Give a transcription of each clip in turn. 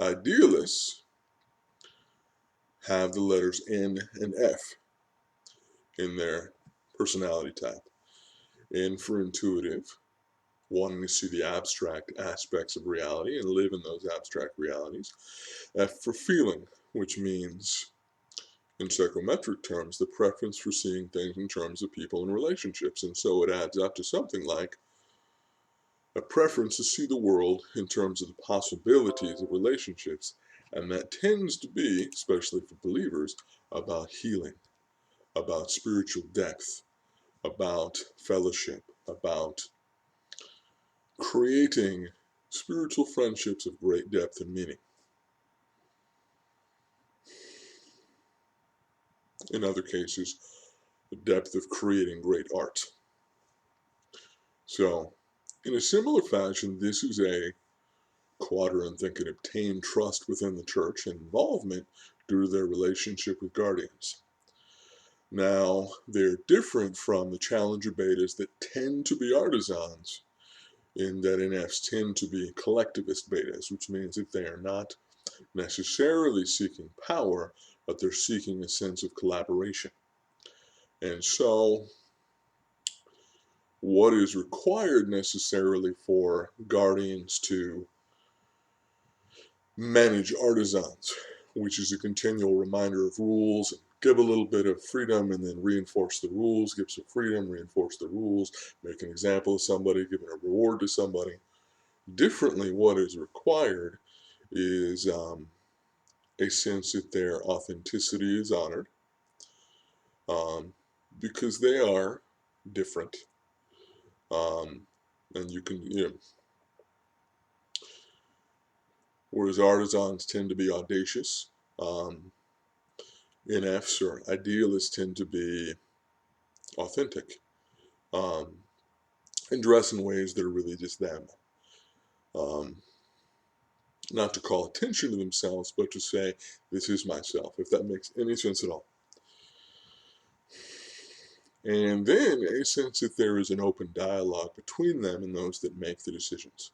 Idealists have the letters N and F in their personality type. N for intuitive, wanting to see the abstract aspects of reality and live in those abstract realities. F for feeling, which means, in psychometric terms, the preference for seeing things in terms of people and relationships. And so it adds up to something like a preference to see the world in terms of the possibilities of relationships. And that tends to be, especially for believers, about healing, about spiritual depth, about fellowship, about creating spiritual friendships of great depth and meaning. In other cases, the depth of creating great art. So, in a similar fashion, this is a quadrant that can obtain trust within the church and involvement due to their relationship with guardians. Now, they're different from the challenger betas that tend to be artisans, in that NFs tend to be collectivist betas, which means that they are not necessarily seeking power, but they're seeking a sense of collaboration. And so, what is required necessarily for guardians to manage artisans, which is a continual reminder of rules, give a little bit of freedom and then reinforce the rules, give some freedom, reinforce the rules, make an example of somebody, give a reward to somebody. Differently, what is required is a sense that their authenticity is honored, because they are different. And you can, whereas artisans tend to be audacious, NFs or idealists tend to be authentic, and dress in ways that are really just them. Not to call attention to themselves, but to say, this is myself, if that makes any sense at all. And then a sense that there is an open dialogue between them and those that make the decisions.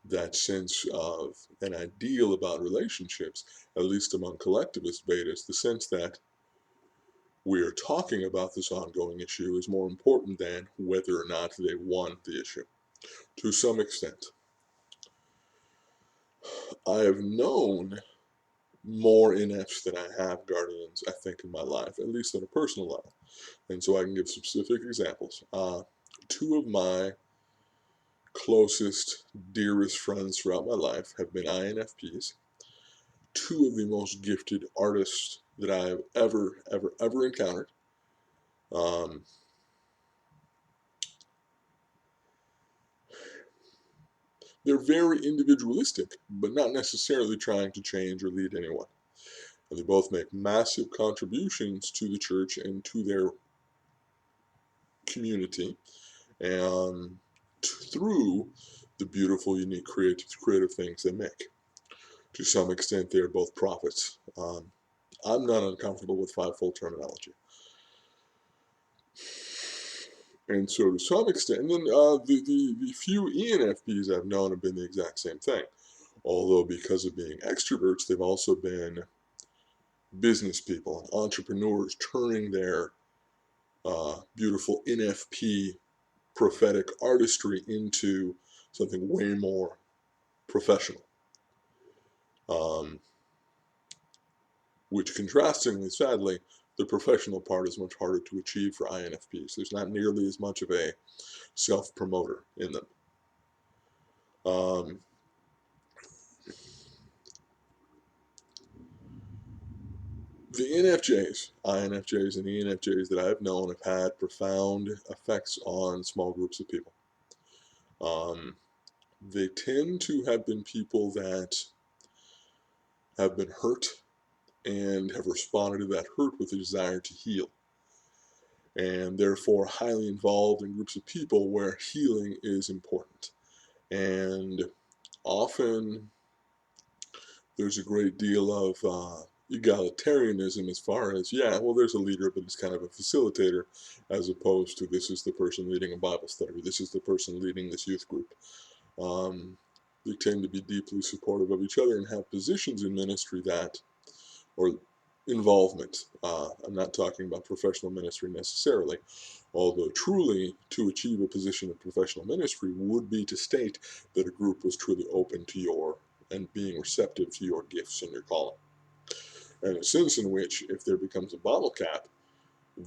That sense of an ideal about relationships, at least among collectivist betas, the sense that we are talking about this ongoing issue is more important than whether or not they won the issue, to some extent. I have known more NFs than I have guardians, I think, in my life, at least on a personal level. And so I can give specific examples. Two of my closest, dearest friends throughout my life have been INFPs. Two of the most gifted artists that I've ever encountered. They're very individualistic, but not necessarily trying to change or lead anyone. And they both make massive contributions to the church and to their community, and through the beautiful, unique, creative things they make. To some extent, they're both prophets. I'm not uncomfortable with fivefold terminology. And so to some extent, and then the few ENFPs I've known have been the exact same thing. Although because of being extroverts, they've also been business people and entrepreneurs turning their beautiful NFP prophetic artistry into something way more professional. Which, contrastingly, sadly, the professional part is much harder to achieve for INFPs. There's not nearly as much of a self-promoter in them. The NFJs, INFJs, and ENFJs that I've known have had profound effects on small groups of people. They tend to have been people that have been hurt and have responded to that hurt with a desire to heal, and therefore highly involved in groups of people where healing is important. And often there's a great deal of egalitarianism as far as, yeah, well, there's a leader, but he's kind of a facilitator, as opposed to this is the person leading a Bible study, or this is the person leading this youth group. They tend to be deeply supportive of each other and have positions in ministry that, or involvement. I'm not talking about professional ministry necessarily, although truly to achieve a position of professional ministry would be to state that a group was truly open to your and being receptive to your gifts and your calling. And a sense in which, if there becomes a bottle cap,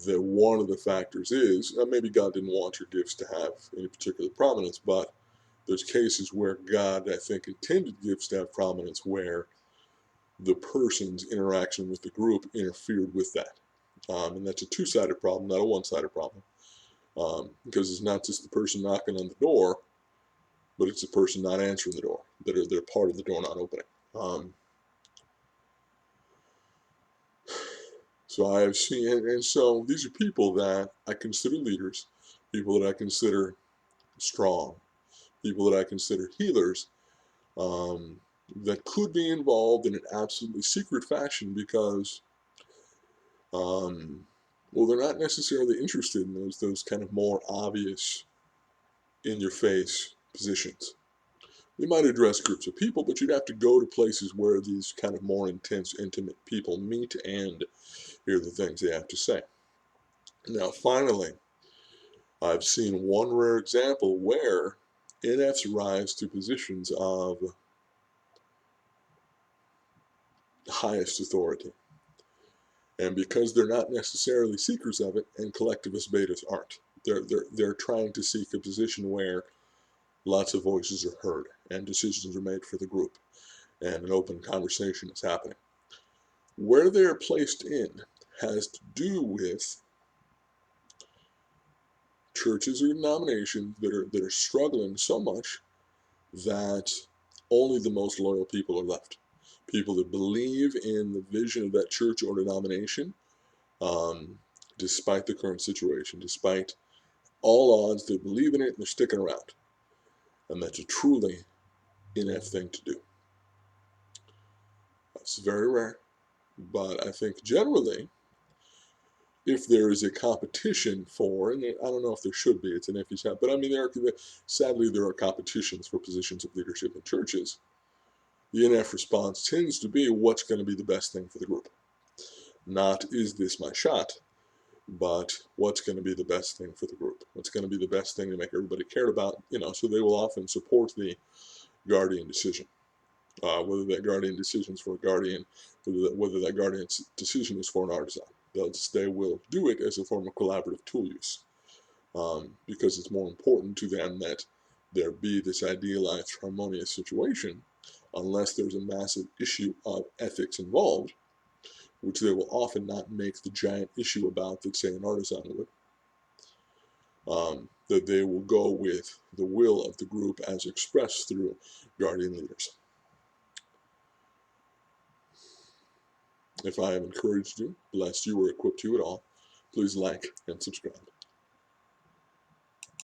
that one of the factors is maybe God didn't want your gifts to have any particular prominence, but there's cases where God, I think, intended gifts to have prominence where the person's interaction with the group interfered with that. And that's a two-sided problem, not a one-sided problem. Because it's not just the person knocking on the door, but it's the person not answering the door, they're part of the door not opening. So I have seen, and so these are people that I consider leaders, people that I consider strong, people that I consider healers, that could be involved in an absolutely secret fashion because, well, they're not necessarily interested in those kind of more obvious, in-your-face positions. They might address groups of people, but you'd have to go to places where these kind of more intense, intimate people meet and hear the things they have to say. Now, finally, I've seen one rare example where NFs rise to positions of highest authority. And because they're not necessarily seekers of it, and collectivist betas aren't, they're trying to seek a position where lots of voices are heard and decisions are made for the group and an open conversation is happening. Where they're placed in has to do with churches or denominations that are struggling so much that only the most loyal people are left. People that believe in the vision of that church or denomination, despite the current situation, despite all odds, they believe in it and they're sticking around. And that's a truly NF thing to do. That's very rare, but I think generally, if there is a competition for, and I don't know if there should be, it's an iffy chat, but I mean, sadly, there are competitions for positions of leadership in churches. The NF response tends to be what's going to be the best thing for the group. Not, is this my shot, but what's going to be the best thing for the group? What's going to be the best thing to make everybody care about? So they will often support the guardian decision. Whether that guardian decision is for a guardian, whether that guardian's decision is for an artisan. They will do it as a form of collaborative tool use, because it's more important to them that there be this idealized, harmonious situation, unless there's a massive issue of ethics involved, which they will often not make the giant issue about that, say, an artisan would. That they will go with the will of the group as expressed through guardian leaders. If I have encouraged you, blessed you, or equipped you at all, please like and subscribe.